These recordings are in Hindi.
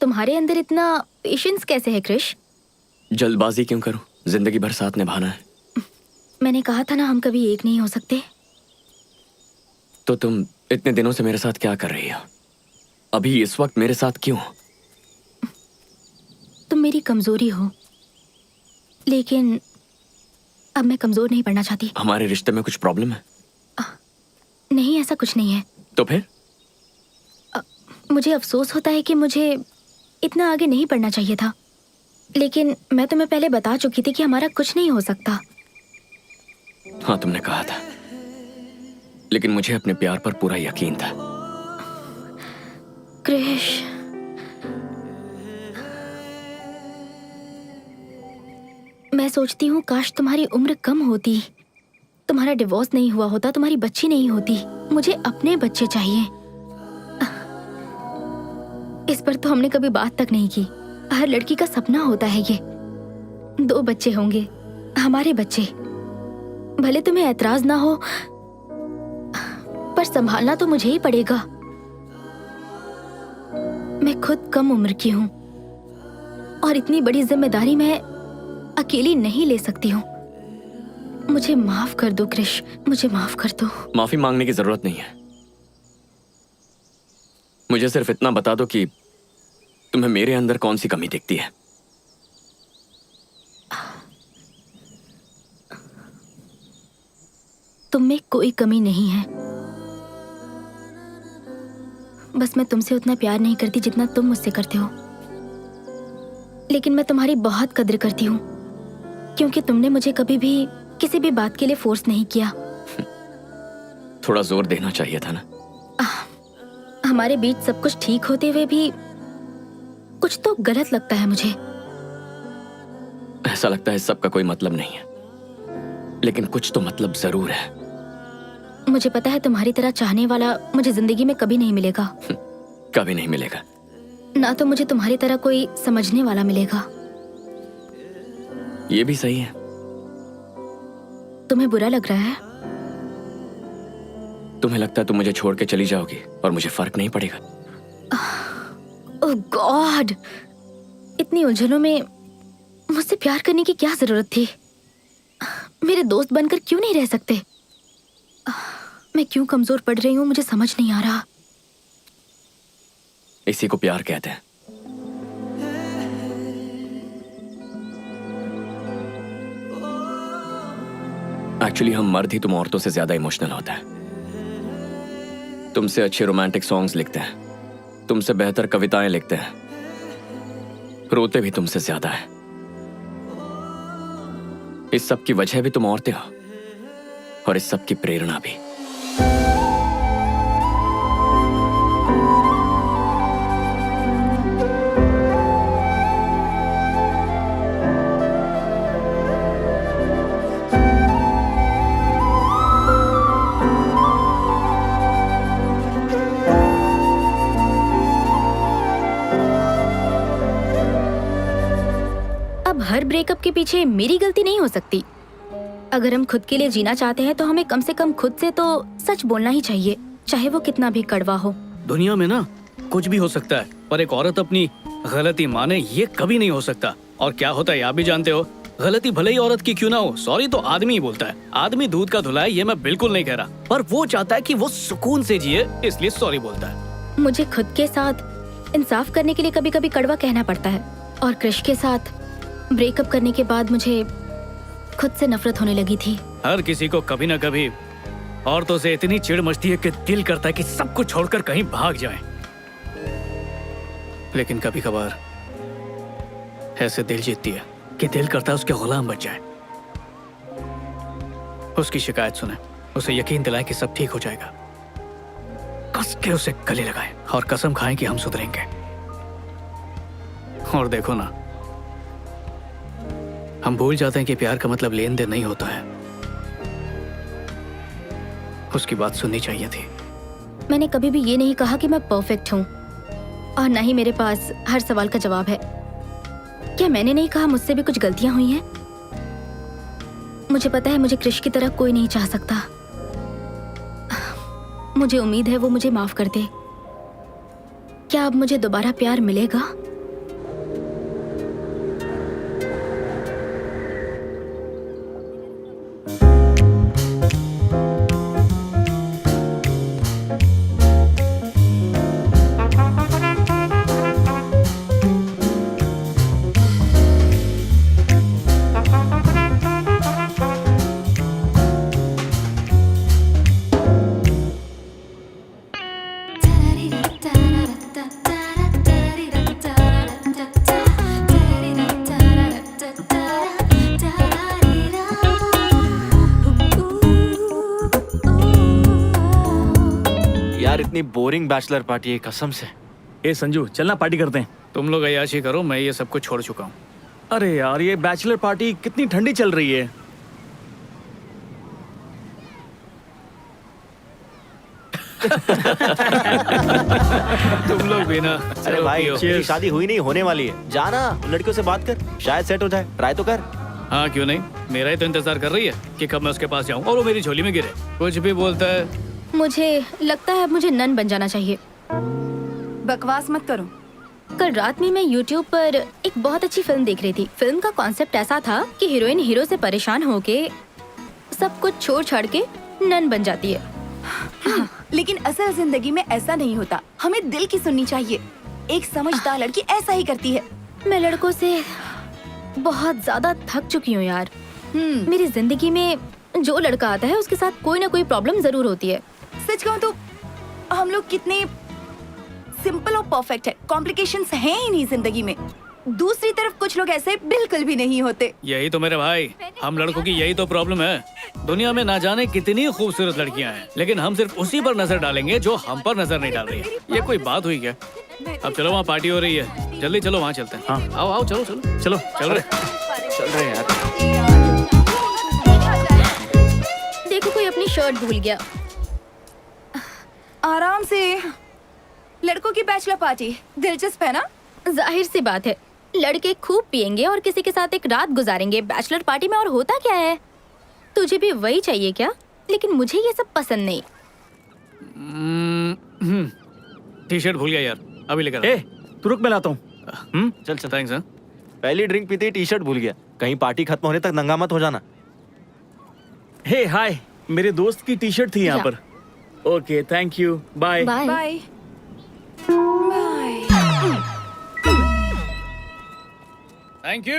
तुम्हारे अंदर इतना पेशेंस कैसे है क्रिश? जल्दबाजी क्यों करूं? जिंदगी भर साथ निभाना है। मैंने कहा था ना हम कभी एक नहीं हो सकते। तो तुम इतने दिनों से मेरे साथ क्या कर रही हो? अभी इस वक्त मेरे साथ क्यों? तुम मेरी कमजोरी हो, लेकिन अब मैं कमजोर नहीं पड़ना चाहती। हमारे रिश्ते में कुछ प्रॉब्लम है? नहीं, ऐसा कुछ नहीं है। तो फिर? मुझे अफसोस होता है कि मुझे इतना आगे नहीं बढ़ना चाहिए था, लेकिन मैं तुम्हें पहले बता चुकी थी कि हमारा कुछ नहीं हो सकता। हाँ, तुमने कहा था, लेकिन मुझे अपने प्यार पर पूरा यकीन था। क्रिश, मैं सोचती हूँ काश तुम्हारी उम्र कम होती, तुम्हारा डिवोर्स नहीं हुआ होता, तुम्हारी बच्ची नहीं होती। मुझे अपने बच्चे चाहिए। इस पर तो हमने कभी बात तक नहीं की। हर लड़की का सपना होता है ये, 2 बच्चे होंगे, हमारे बच्चे। भले तुम्हें ऐतराज ना हो, पर संभालना तो मुझे ही पड़ेगा। मैं खुद कम उम्र की हूँ और इतनी बड़ी जिम्मेदारी मैं अकेली नहीं ले सकती हूँ। मुझे माफ कर दो क्रिश, मुझे माफ कर दो। माफी मांगने की जरूरत नहीं है। मुझे सिर्फ इतना बता दो कि तुम्हें मेरे अंदर कौन सी कमी दिखती है। तुम में कोई कमी नहीं है, बस मैं तुमसे उतना प्यार नहीं करती जितना तुम मुझसे करते हो। लेकिन मैं तुम्हारी बहुत कद्र करती हूँ, क्योंकि तुमने मुझे कभी भी किसी भी बात के लिए फोर्स नहीं किया। थोड़ा जोर देना चाहिए था ना। हमारे बीच सब कुछ ठीक होते हुए भी कुछ तो गलत लगता है मुझे। ऐसा लगता है सबका कोई मतलब नहीं है, लेकिन कुछ तो मतलब जरूर है। मुझे पता है तुम्हारी तरह चाहने वाला मुझे जिंदगी में कभी नहीं मिलेगा। कभी नहीं मिलेगा। ना तो मुझे तुम्हारी तरह कोई समझने वाला मिलेगा। ये भी सही है। तुम्हें बुरा लग रहा है? तुम्हें लगता है तुम मुझे छोड़ के चली जाओगी और मुझे फर्क नहीं पड़ेगा? ओह गॉड, इतनी उलझनों में मुझसे प्यार करने की क्या जरूरत थी? मेरे दोस्त बनकर क्यों नहीं रह सकते? मैं क्यों कमजोर पड़ रही हूँ मुझे समझ नहीं आ रहा। इसी को प्यार कहते हैं। एक्चुअली हम मर्द ही तुम औरतों से ज्यादा इमोशनल होता है। तुमसे अच्छे रोमांटिक सॉन्ग्स लिखते हैं, तुमसे बेहतर कविताएं लिखते हैं, रोते भी तुमसे ज्यादा है। इस सब की वजह भी तुम औरतें हो और इस सब की प्रेरणा भी। अब हर ब्रेकअप के पीछे मेरी गलती नहीं हो सकती। अगर हम खुद के लिए जीना चाहते हैं तो हमें कम से कम खुद से तो सच बोलना ही चाहिए, चाहे वो कितना भी कड़वा हो। दुनिया में ना कुछ भी हो सकता है, पर एक औरत अपनी गलती माने ये कभी नहीं हो सकता। और क्या होता है आप भी जानते हो, गलती भले ही औरत की क्यों ना हो, सॉरी तो आदमी ही बोलता है। आदमी दूध का धुला है, ये मैं बिल्कुल नहीं कह रहा, पर वो चाहता है कि वो सुकून से जिए, इसलिए सॉरी बोलता है। मुझे खुद के साथ इंसाफ करने के लिए कभी कभी कड़वा कहना पड़ता है, और क्रिश के साथ ब्रेकअप करने के बाद मुझे खुद से नफरत होने लगी थी। हर किसी को कभी ना कभी औरतों से इतनी चिढ़ मचती है कि दिल करता है कि सब कुछ छोड़कर कहीं भाग जाएं। लेकिन कभी कभार ऐसे दिल जीतती है कि दिल करता है उसके गुलाम बन जाए। उसकी शिकायत सुने, उसे यकीन दिलाएं कि सब ठीक हो जाएगा, कस के उसे गले लगाएं और कसम खाएं कि हम सुधरेंगे। और देखो ना, हम भूल जाते हैं कि प्यार का मतलब लेन देन नहीं होता है। उसकी बात सुननी चाहिए थी। मैंने कभी भी ये नहीं कहा कि मैं परफेक्ट हूँ, और न ही मेरे पास हर सवाल का जवाब है। क्या मैंने नहीं कहा मुझसे भी कुछ गलतियां हुई हैं? मुझे पता है मुझे क्रिश की तरह कोई नहीं चाह सकता। मुझे उम्मीद है वो मुझे माफ कर दे। क्या अब मुझे दोबारा प्यार मिलेगा? यार इतनी बोरिंग बैचलर पार्टी है कसम से। ए संजू चलना पार्टी करते हैं। तुम लोग अय्याशी करो, मैं ये सब कुछ छोड़ चुका हूँ। अरे यार ये बैचलर पार्टी कितनी ठंडी चल रही है। तुम लोग भी ना। अरे चलो भाई पियो। तेरी शादी हुई नहीं होने वाली है, जाना लड़कियों से बात कर, शायद सेट हो जाए, ट्राई तो कर। हाँ क्यों नहीं, मेरा ही तो इंतजार कर रही है कि कब मैं उसके पास जाऊँ और वो मेरी झोली में गिरे। कुछ भी बोलता है। मुझे लगता है अब मुझे नन बन जाना चाहिए। बकवास मत करो। कल रात में मैं YouTube पर एक बहुत अच्छी फिल्म देख रही थी। फिल्म का कॉन्सेप्ट ऐसा था कि हीरोइन हीरो से परेशान होके सब कुछ छोड़ छाड़ के नन बन जाती है। लेकिन असल जिंदगी में ऐसा नहीं होता, हमें दिल की सुननी चाहिए। एक समझदार लड़की ऐसा ही करती है। मैं लड़कों से बहुत ज्यादा थक चुकी हूँ यार। मेरी जिंदगी में जो लड़का आता है उसके साथ कोई ना कोई प्रॉब्लम जरूर होती है। सच कहूँ तो हम लोग कितने सिंपल और परफेक्ट है, कॉम्प्लिकेशंस हैं ही नहीं जिंदगी में। दूसरी तरफ कुछ लोग ऐसे बिल्कुल भी नहीं होते। यही तो मेरे भाई, हम लड़कों की यही तो प्रॉब्लम है। दुनिया में ना जाने कितनी खूबसूरत लड़कियां हैं, लेकिन हम सिर्फ उसी पर नजर डालेंगे जो हम पर नजर नहीं डाल रही है। ये कोई बात हुई क्या? अब चलो वहाँ पार्टी हो रही है, जल्दी चलो वहाँ चलते हैं। हाँ। आओ आओ चलो चलो चलो चल रहे। चल रहे हैं यार। देखो कोई अपनी शर्ट भूल गया। आराम से, लड़कों की बैचलर पार्टी दिलचस्प है ना? जाहिर सी बात है, लड़के खूब पियेंगे और किसी के साथ एक रात गुजारेंगे बैचलर पार्टी में। और होता क्या है, तुझे भी वही चाहिए क्या? लेकिन मुझे ये सब पसंद नहीं। टी शर्ट भूल गया यार, अभी लेकर। ए तू रुक, मैं लाता हूँ। चल चल। थैंक्स। हाँ पहली ड्रिंक पीते ही टी शर्ट भूल गया, कहीं पार्टी खत्म होने तक नंगा मत हो जाना। हे हाय, मेरे दोस्त की टी शर्ट थी यहाँ या। पर। Okay thank you, bye. Bye. Bye bye. Thank you.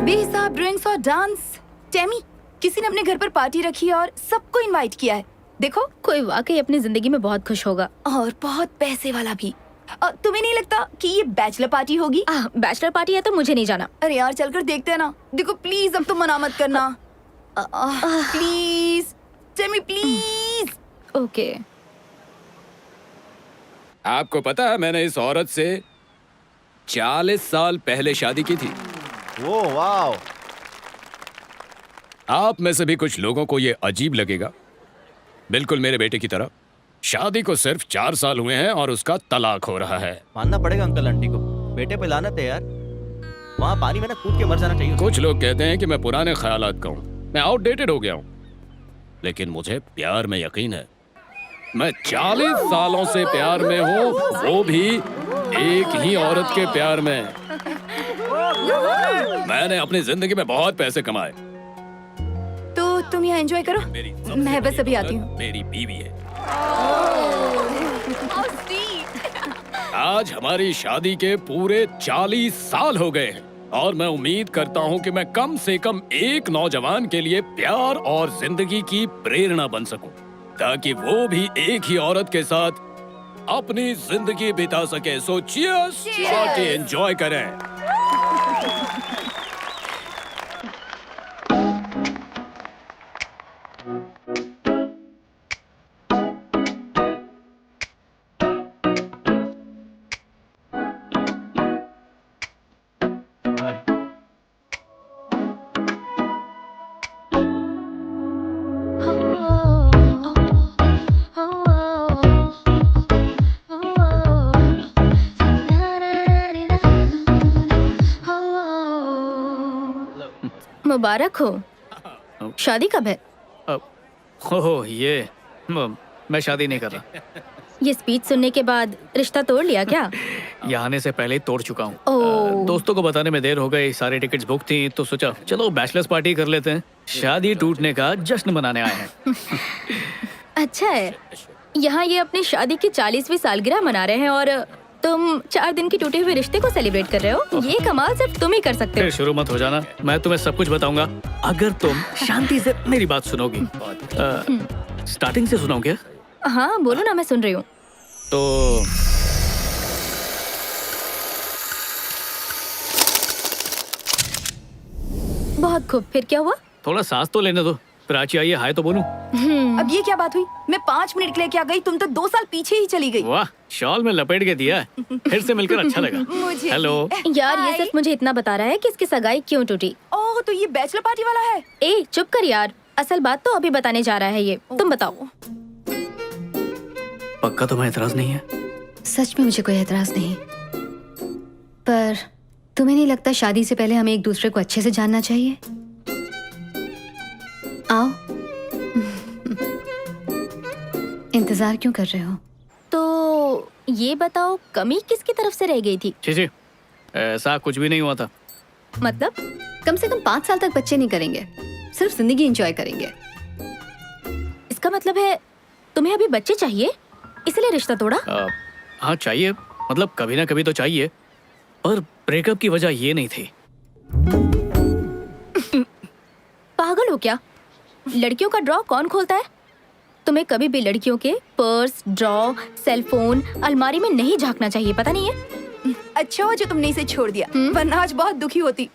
बेहिसाब ड्रिंक्स और डांस। टेमी, किसी ने अपने घर पर पार्टी रखी और सबको इनवाइट किया है। देखो, कोई वाकई अपनी जिंदगी में बहुत खुश होगा। और बहुत पैसे वाला भी। तुम्हें नहीं लगता कि ये बैचलर पार्टी होगी? बैचलर पार्टी है तो मुझे नहीं जाना। अरे यार चलकर देखते हैं ना। देखो प्लीज, अब तो मना मत करना। Please Temi please. ओके। आपको पता है मैंने इस औरत से 40 साल पहले शादी की थी। वो वाओ। आप में से भी कुछ लोगों को ये अजीब लगेगा, बिल्कुल मेरे बेटे की तरह। शादी को सिर्फ 4 साल हुए हैं और उसका तलाक हो रहा है। मानना पड़ेगा अंकल आंटी को, बेटे पे लानत है यार। वहाँ पानी में ना कूद के मर जाना चाहिए। कुछ लोग कहते हैं कि मैं पुराने ख्यालात का हूँ, मैं आउटडेटेड हो गया हूँ, लेकिन मुझे प्यार में यकीन है। मैं 40 सालों से प्यार में हूँ, वो भी एक ही औरत के प्यार में। मैंने अपनी जिंदगी में बहुत पैसे कमाए। तो तुम यहाँ एंजॉय करो, मेरी सबसे मैं बस बड़ी अभी आती औरत हूँ। मेरी बीवी है। आज हमारी शादी के पूरे 40 साल हो गए हैं और मैं उम्मीद करता हूँ कि मैं कम से कम एक नौजवान के लिए प्यार और जिंदगी की प्रेरणा बन सकूं, ताकि वो भी एक ही औरत के साथ अपनी जिंदगी बिता सके। सो चीयर्स, पार्टी एंजॉय करें। मुबारक हो। शादी कब है? ओह ये मैं शादी नहीं कर रहा। ये स्पीच सुनने के बाद रिश्ता तोड़ लिया क्या? यहाँ आने से पहले ही तोड़ चुका हूँ। ओह। दोस्तों को बताने में देर हो गई, सारी टिकट्स बुक थी, तो सोचा चलो बैचलर्स पार्टी कर लेते हैं। शादी टूटने का जश्न मनाने आए हैं। अच्छा है। यहाँ ये अपनी शादी की 40वीं सालगिरह मना रहे हैं और तुम 4 दिन की टूटे हुए रिश्ते को सेलिब्रेट कर रहे हो। ये कमाल सिर्फ तुम ही कर सकते फिर हो। शुरू मत हो जाना, मैं तुम्हें सब कुछ बताऊंगा अगर तुम शांति से मेरी बात सुनोगी। स्टार्टिंग से सुनाओगे? हाँ बोलो ना, मैं सुन रही हूँ। तो बहुत खूब, फिर क्या हुआ? थोड़ा सांस तो लेने दो। प्राची आई है, हाय तो बोलूं। अब ये क्या बात हुई? मैं 5 मिनट के लिए क्या गई, तुम तो 2 साल पीछे ही चली गई। वाह, शॉल में लपेट के दिया। फिर से मिलकर अच्छा लगा। मुझे हेलो। यार ये हाय। सिर्फ मुझे इतना बता रहा है कि इसकी सगाई क्यों टूटी। ओह, तो ये बैचलर पार्टी वाला है। ए चुप कर यार, असल बात तो अभी बताने जा रहा है ये। तुम बताओ। पक्का तुम्हें एतराज नहीं है? सच में मुझे कोई एतराज नहीं, पर तुम्हें नहीं लगता शादी से पहले हमें एक दूसरे को अच्छे से जानना चाहिए? आओ। इंतजार क्यों कर रहे हो? तो ये बताओ, कमी किसकी तरफ से रह गई थी? जी ऐसा कुछ भी नहीं हुआ था। मतलब कम से कम 5 साल तक बच्चे नहीं करेंगे, सिर्फ जिंदगी एंजॉय करेंगे। इसका मतलब है तुम्हें अभी बच्चे चाहिए, इसलिए रिश्ता तोड़ा? हाँ चाहिए, मतलब कभी ना कभी तो चाहिए, पर ब्रेकअप की वजह ये नहीं थी। पागल हो क्या? लड़कियों का ड्रॉ कौन खोलता है? तुम्हें कभी भी लड़कियों के पर्स, ड्रॉ, सेलफोन, अलमारी में नहीं झांकना चाहिए, पता नहीं है? अच्छा हुआ जो तुमने इसे छोड़ दिया, वरना आज बहुत दुखी होती।